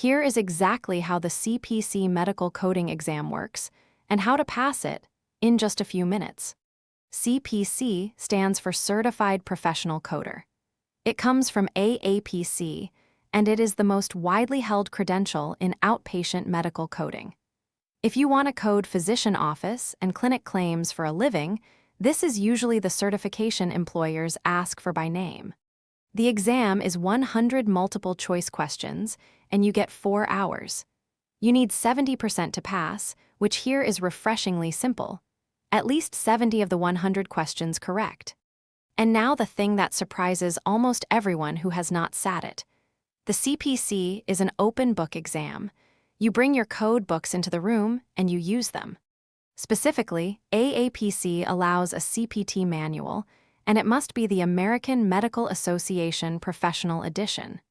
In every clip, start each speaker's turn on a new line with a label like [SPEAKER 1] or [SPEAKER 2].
[SPEAKER 1] Here is exactly how the CPC medical coding exam works and how to pass it in just a few minutes. CPC stands for Certified Professional Coder. It comes from AAPC, and it is the most widely held credential in outpatient medical coding. If you want to code physician office and clinic claims for a living, this is usually the certification employers ask for by name. The exam is 100 multiple-choice questions, and you get 4 hours. You need 70% to pass, which here is refreshingly simple. At least 70 of the 100 questions correct. And now the thing that surprises almost everyone who has not sat it. The CPC is an open book exam. You bring your code books into the room and you use them. Specifically, AAPC allows a CPT manual, and it must be the American Medical Association Professional Edition.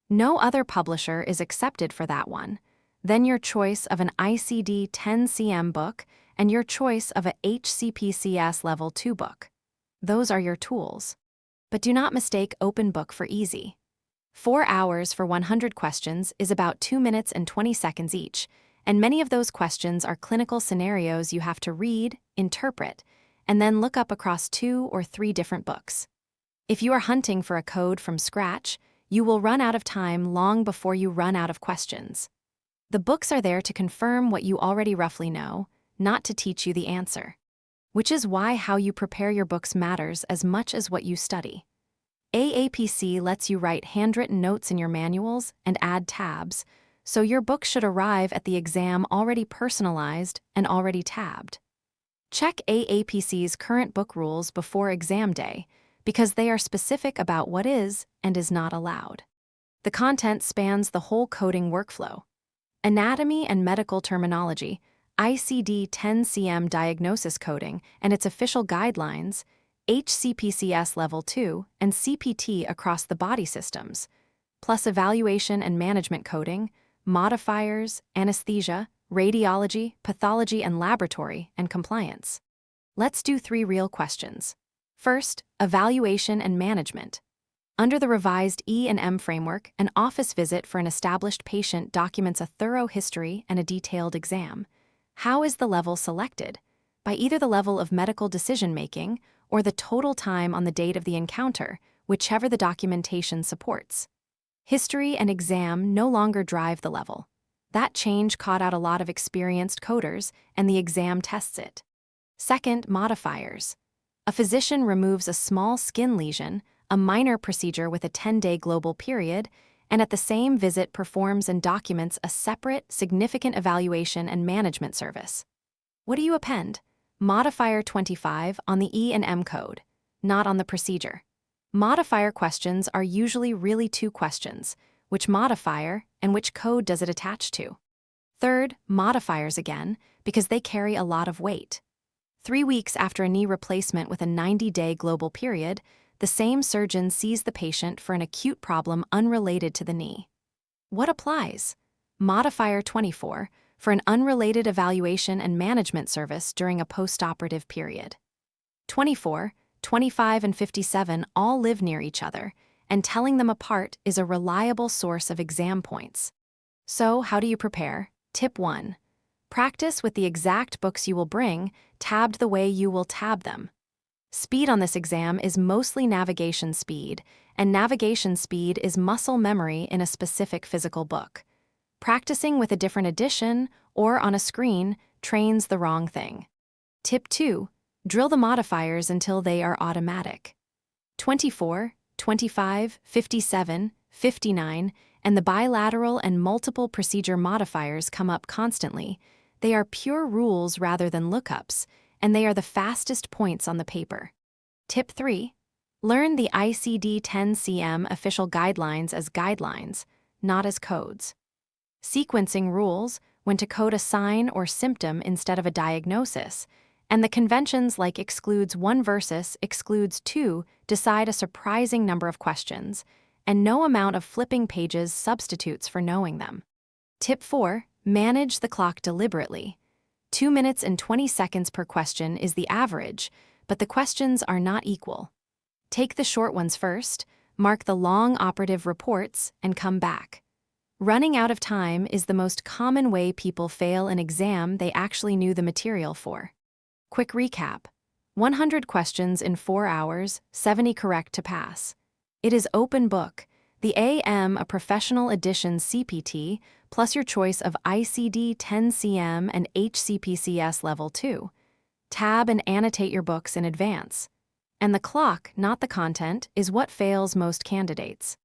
[SPEAKER 1] No other publisher is accepted for that one. Then your choice of an ICD-10 book and your choice of a HCPCS Level II book. Those are your tools. But do not mistake open book for easy. 4 hours for 100 questions is about 2 minutes and 20 seconds each, and many of those questions are clinical scenarios you have to read, interpret, and then look up across 2 or 3 different books. If you are hunting for a code from scratch, you will run out of time long before you run out of questions. The books are there to confirm what you already roughly know, not to teach you the answer. Which is why how you prepare your books matters as much as what you study. AAPC lets you write handwritten notes in your manuals and add tabs, so your book should arrive at the exam already personalized and already tabbed. Check AAPC's current book rules before exam day, because they are specific about what is and is not allowed. The content spans the whole coding workflow. Anatomy and medical terminology, ICD-10 diagnosis coding and its official guidelines, HCPCS Level II, and CPT across the body systems, plus evaluation and management coding, modifiers, anesthesia, radiology, pathology and laboratory, and compliance. Let's do 3 real questions. First, evaluation and management. Under the revised E&M framework, an office visit for an established patient documents a thorough history and a detailed exam. How is the level selected? By either the level of medical decision-making or the total time on the date of the encounter, whichever the documentation supports. History and exam no longer drive the level. That change caught out a lot of experienced coders, and the exam tests it. Second, modifiers. A physician removes a small skin lesion, a minor procedure with a 10-day global period, and at the same visit performs and documents a separate, significant evaluation and management service. What do you append? Modifier 25 on the E&M code, not on the procedure. Modifier questions are usually really 2 questions. Which modifier and which code does it attach to? Third, modifiers again, because they carry a lot of weight. 3 weeks after a knee replacement with a 90-day global period, the same surgeon sees the patient for an acute problem unrelated to the knee. What applies? Modifier 24 for an unrelated evaluation and management service during a postoperative period. 24, 25, and 57 all live near each other, and telling them apart is a reliable source of exam points. So, how do you prepare? Tip 1. Practice with the exact books you will bring, tabbed the way you will tab them. Speed on this exam is mostly navigation speed, and navigation speed is muscle memory in a specific physical book. Practicing with a different edition or on a screen trains the wrong thing. Tip 2. Drill the modifiers until they are automatic. 24, 25, 57, 59, and the bilateral and multiple procedure modifiers come up constantly. They are pure rules rather than lookups, and they are the fastest points on the paper. Tip 3. Learn the ICD-10 official guidelines as guidelines, not as codes. Sequencing rules, when to code a sign or symptom instead of a diagnosis, and the conventions like excludes 1 versus excludes 2 decide a surprising number of questions, and no amount of flipping pages substitutes for knowing them. Tip 4. Manage the clock deliberately. 2 minutes and 20 seconds per question is the average, but the questions are not equal. Take the short ones first, mark the long operative reports, and come back. Running out of time is the most common way people fail an exam they actually knew the material for. Quick recap. 100 questions in 4 hours, 70 correct to pass. It is open book. The A.M. a professional edition CPT, plus your choice of ICD 10cm and HCPCS Level II. Tab and annotate your books in advance. And the clock, not the content, is what fails most candidates.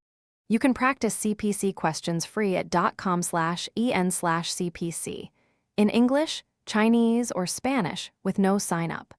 [SPEAKER 1] You can practice CPC questions free at .com/en/CPC. In English, Chinese, or Spanish with no sign-up.